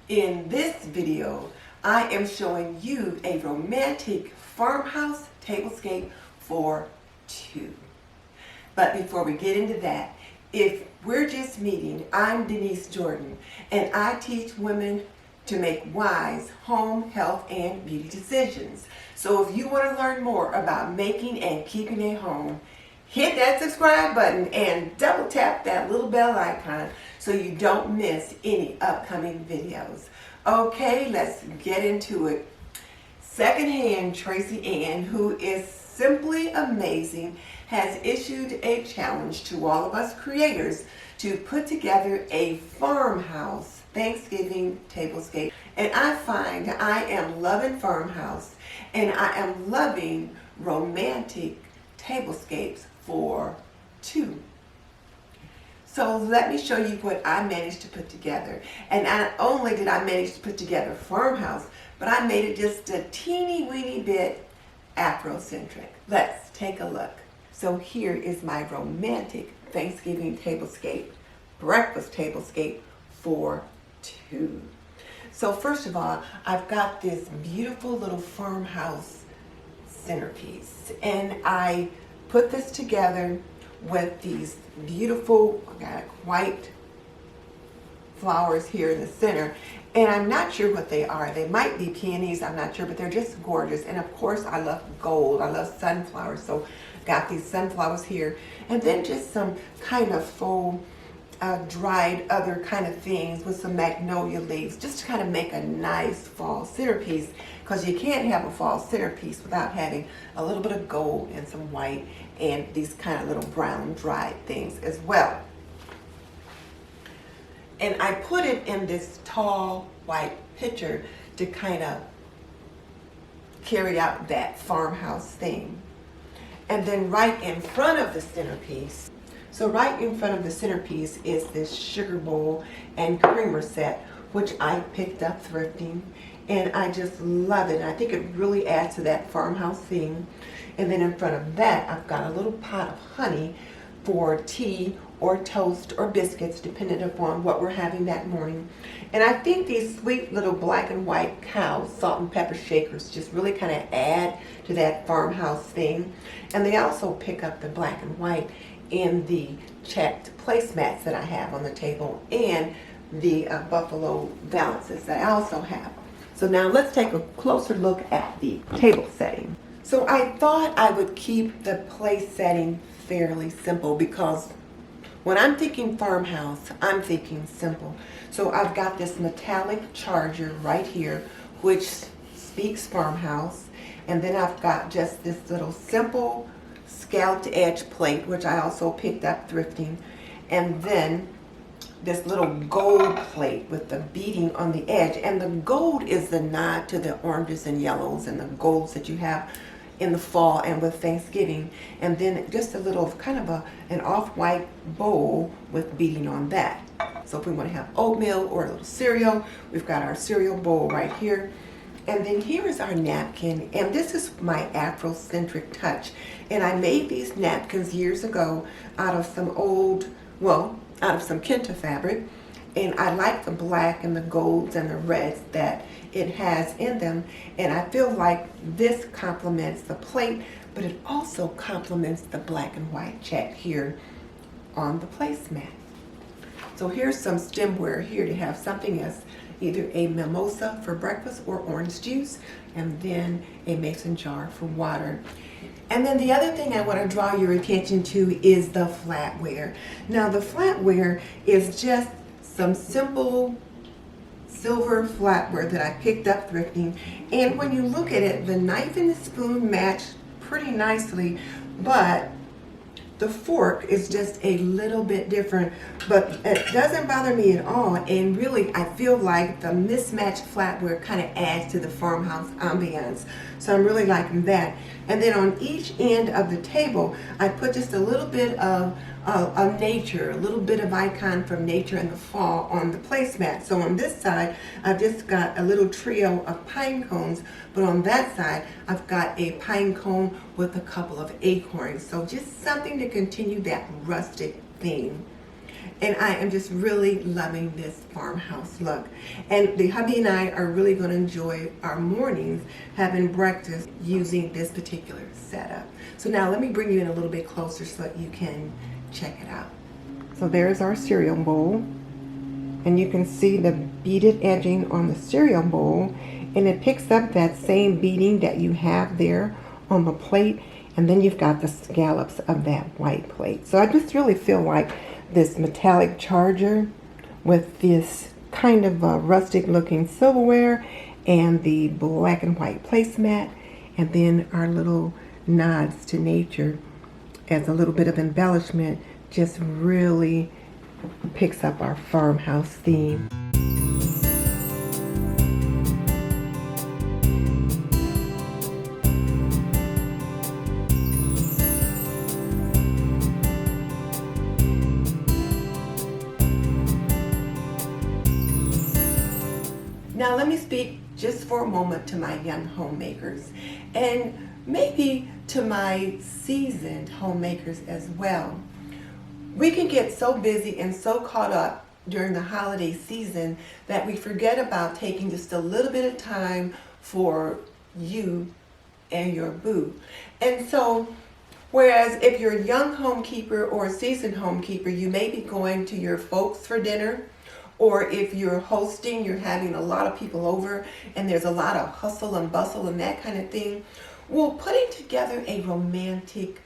In this video, I am showing you a romantic farmhouse tablescape for two. But before we get into that, if we're just meeting, I'm Denise Jordan, and I teach women to make wise home, health, and beauty decisions. So if you want to learn more about making and keeping a home, hit that subscribe button and double tap that little bell icon so you don't miss any upcoming videos. Okay, let's get into it. Secondhand Tracey Ann, who is simply amazing, has issued a challenge to all of us creators to put together a farmhouse Thanksgiving tablescape. And I find I am loving farmhouse and I am loving romantic tablescapes for two. So let me show you what I managed to put together. And not only did I manage to put together farmhouse, but I made it just a teeny weeny bit Afrocentric. Let's take a look. So here is my romantic Thanksgiving tablescape, breakfast tablescape for two. So first of all, I've got this beautiful little farmhouse centerpiece, and I put this together with these beautiful white flowers here in the center, and I'm not sure what they are. They might be peonies, I'm not sure, but they're just gorgeous. And of course I love gold, I love sunflowers, so got these sunflowers here, and then just some kind of faux dried other kind of things with some magnolia leaves, just to kind of make a nice fall centerpiece, because you can't have a fall centerpiece without having a little bit of gold and some white and these kind of little brown dried things as well. And I put it in this tall white pitcher to kind of carry out that farmhouse theme. And then right in front of the centerpiece, so right in front of the centerpiece is this sugar bowl and creamer set, which I picked up thrifting, and I just love it. And I think it really adds to that farmhouse theme. And then in front of that, I've got a little pot of honey for tea or toast or biscuits, depending upon what we're having that morning. And I think these sweet little black and white cow salt and pepper shakers just really kind of add to that farmhouse thing. And they also pick up the black and white in the checked placemats that I have on the table, and the buffalo valances that I also have. So now let's take a closer look at the table setting. So I thought I would keep the place setting fairly simple, because when I'm thinking farmhouse, I'm thinking simple. So I've got this metallic charger right here, which speaks farmhouse. And then I've got just this little simple scalloped edge plate, which I also picked up thrifting. And then this little gold plate with the beading on the edge. And the gold is the nod to the oranges and yellows and the golds that you have in the fall and with Thanksgiving. And then just a little kind of an off-white bowl with beading on that. So if we want to have oatmeal or a little cereal, we've got our cereal bowl right here. And then here is our napkin, and this is my Afrocentric touch. And I made these napkins years ago out of some out of some Kenta fabric. And I like the black and the golds and the reds that it has in them. And I feel like this complements the plate, but it also complements the black and white check here on the placemat. So here's some stemware here to have something as either a mimosa for breakfast or orange juice, and then a mason jar for water. And then the other thing I want to draw your attention to is the flatware. Now the flatware is just some simple silver flatware that I picked up thrifting, and when you look at it, the knife and the spoon match pretty nicely, but the fork is just a little bit different, but it doesn't bother me at all. And really, I feel like the mismatched flatware kind of adds to the farmhouse ambiance. So I'm really liking that. And then on each end of the table, I put just a little bit of nature, a little bit of icon from nature in the fall on the placemat. So on this side, I've just got a little trio of pine cones, but on that side, I've got a pine cone with a couple of acorns. So just something to continue that rustic theme. And I am just really loving this farmhouse look. And the hubby and I are really going to enjoy our mornings having breakfast using this particular setup. So now let me bring you in a little bit closer so that you can check it out. So there's our cereal bowl. And you can see the beaded edging on the cereal bowl. And it picks up that same beading that you have there on the plate. And then you've got the scallops of that white plate. So I just really feel like this metallic charger with this kind of rustic looking silverware and the black and white placemat, and then our little nods to nature as a little bit of embellishment just really picks up our farmhouse theme. Now let me speak just for a moment to my young homemakers, and maybe to my seasoned homemakers as well. We can get so busy and so caught up during the holiday season that we forget about taking just a little bit of time for you and your boo. And so, whereas if you're a young homekeeper or a seasoned homekeeper, you may be going to your folks for dinner, or if you're hosting, you're having a lot of people over and there's a lot of hustle and bustle and that kind of thing. Well, putting together a romantic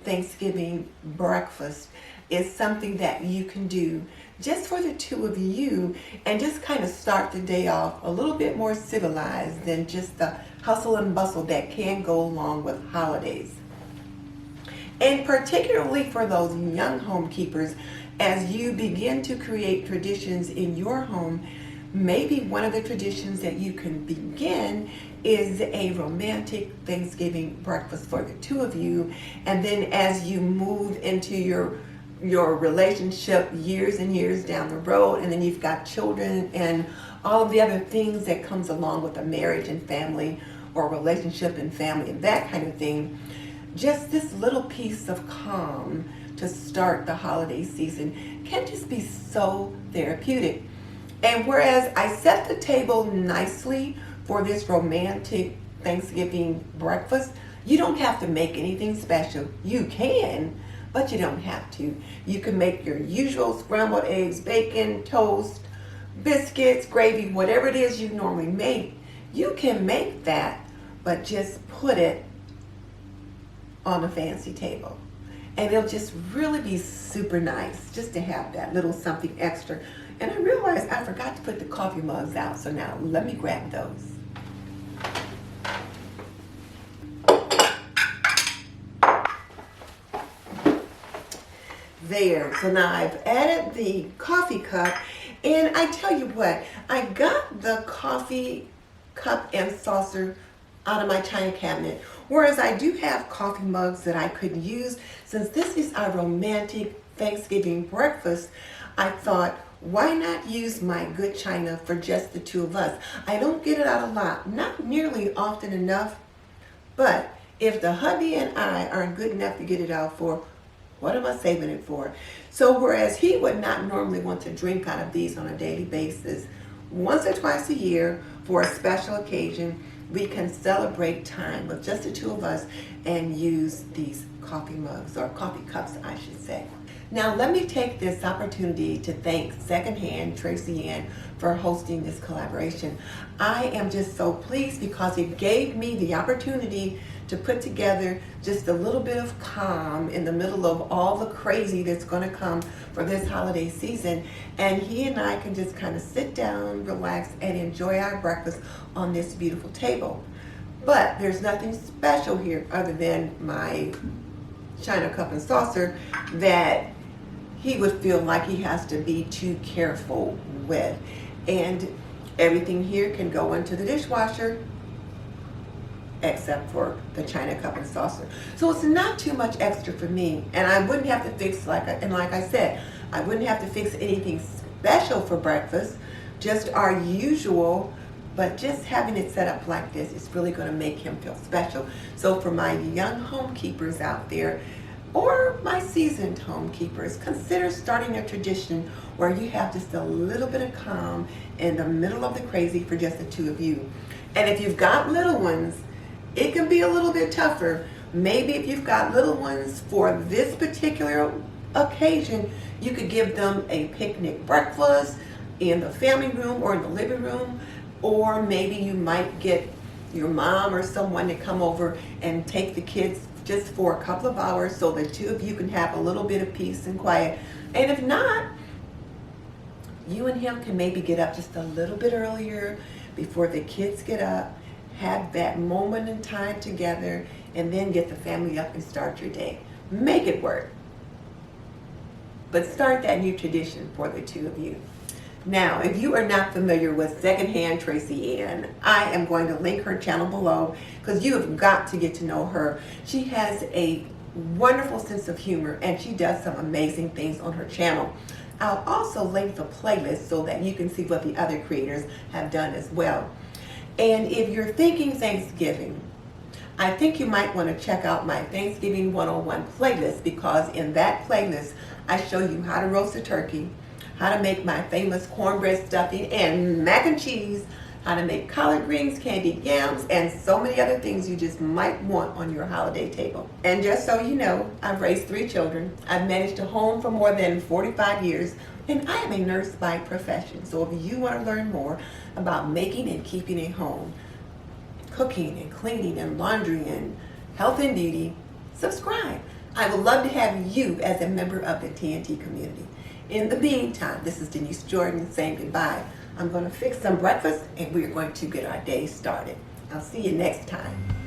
Thanksgiving breakfast is something that you can do just for the two of you and just kind of start the day off a little bit more civilized than just the hustle and bustle that can go along with holidays. And particularly for those young homekeepers, as you begin to create traditions in your home, maybe one of the traditions that you can begin is a romantic Thanksgiving breakfast for the two of you. And then as you move into your relationship years and years down the road, and then you've got children and all of the other things that comes along with a marriage and family or relationship and family and that kind of thing, just this little piece of calm to start the holiday season can just be so therapeutic. And whereas I set the table nicely for this romantic Thanksgiving breakfast, you don't have to make anything special. You can, but you don't have to. You can make your usual scrambled eggs, bacon, toast, biscuits, gravy, whatever it is you normally make. You can make that, but just put it on a fancy table. And it'll just really be super nice just to have that little something extra. And I realized I forgot to put the coffee mugs out, so now let me grab those. There, so now I've added the coffee cup, and I tell you what, I got the coffee cup and saucer out of my china cabinet, whereas I do have coffee mugs that I could use. Since this is our romantic Thanksgiving breakfast, I thought, why not use my good china for just the two of us? I don't get it out a lot, not nearly often enough, but if the hubby and I aren't good enough to get it out for, what am I saving it for? So whereas he would not normally want to drink out of these on a daily basis, once or twice a year for a special occasion, we can celebrate time with just the two of us and use these coffee mugs, or coffee cups, I should say. Now, let me take this opportunity to thank Secondhand Tracey Ann for hosting this collaboration. I am just so pleased because it gave me the opportunity to put together just a little bit of calm in the middle of all the crazy that's going to come for this holiday season. And he and I can just kind of sit down, relax, and enjoy our breakfast on this beautiful table. But there's nothing special here other than my china cup and saucer that he would feel like he has to be too careful with. And everything here can go into the dishwasher except for the china cup and saucer. So it's not too much extra for me, and I wouldn't have to fix, like I said, I wouldn't have to fix anything special for breakfast, just our usual, but just having it set up like this is really going to make him feel special. So for my young homekeepers out there, or my seasoned home keepers, consider starting a tradition where you have just a little bit of calm in the middle of the crazy for just the two of you. And if you've got little ones, it can be a little bit tougher. Maybe if you've got little ones for this particular occasion, you could give them a picnic breakfast in the family room or in the living room, or maybe you might get your mom or someone to come over and take the kids just for a couple of hours so the two of you can have a little bit of peace and quiet. And if not, you and him can maybe get up just a little bit earlier before the kids get up, have that moment in time together, and then get the family up and start your day. Make it work. But start that new tradition for the two of you. Now, if you are not familiar with Secondhand Tracey Ann, I am going to link her channel below because you have got to get to know her. She has a wonderful sense of humor and she does some amazing things on her channel. I'll also link the playlist so that you can see what the other creators have done as well. And if you're thinking Thanksgiving, I think you might want to check out my Thanksgiving 101 playlist, because in that playlist I show you how to roast a turkey, how to make my famous cornbread stuffing and mac and cheese, how to make collard greens, candied yams, and so many other things you just might want on your holiday table. And just so you know, I've raised 3 children. I've managed a home for more than 45 years, and I am a nurse by profession. So if you want to learn more about making and keeping a home, cooking and cleaning and laundry and health and beauty, subscribe. I would love to have you as a member of the TNT community. In the meantime, this is Denise Jordan saying goodbye. I'm going to fix some breakfast and we're going to get our day started. I'll see you next time.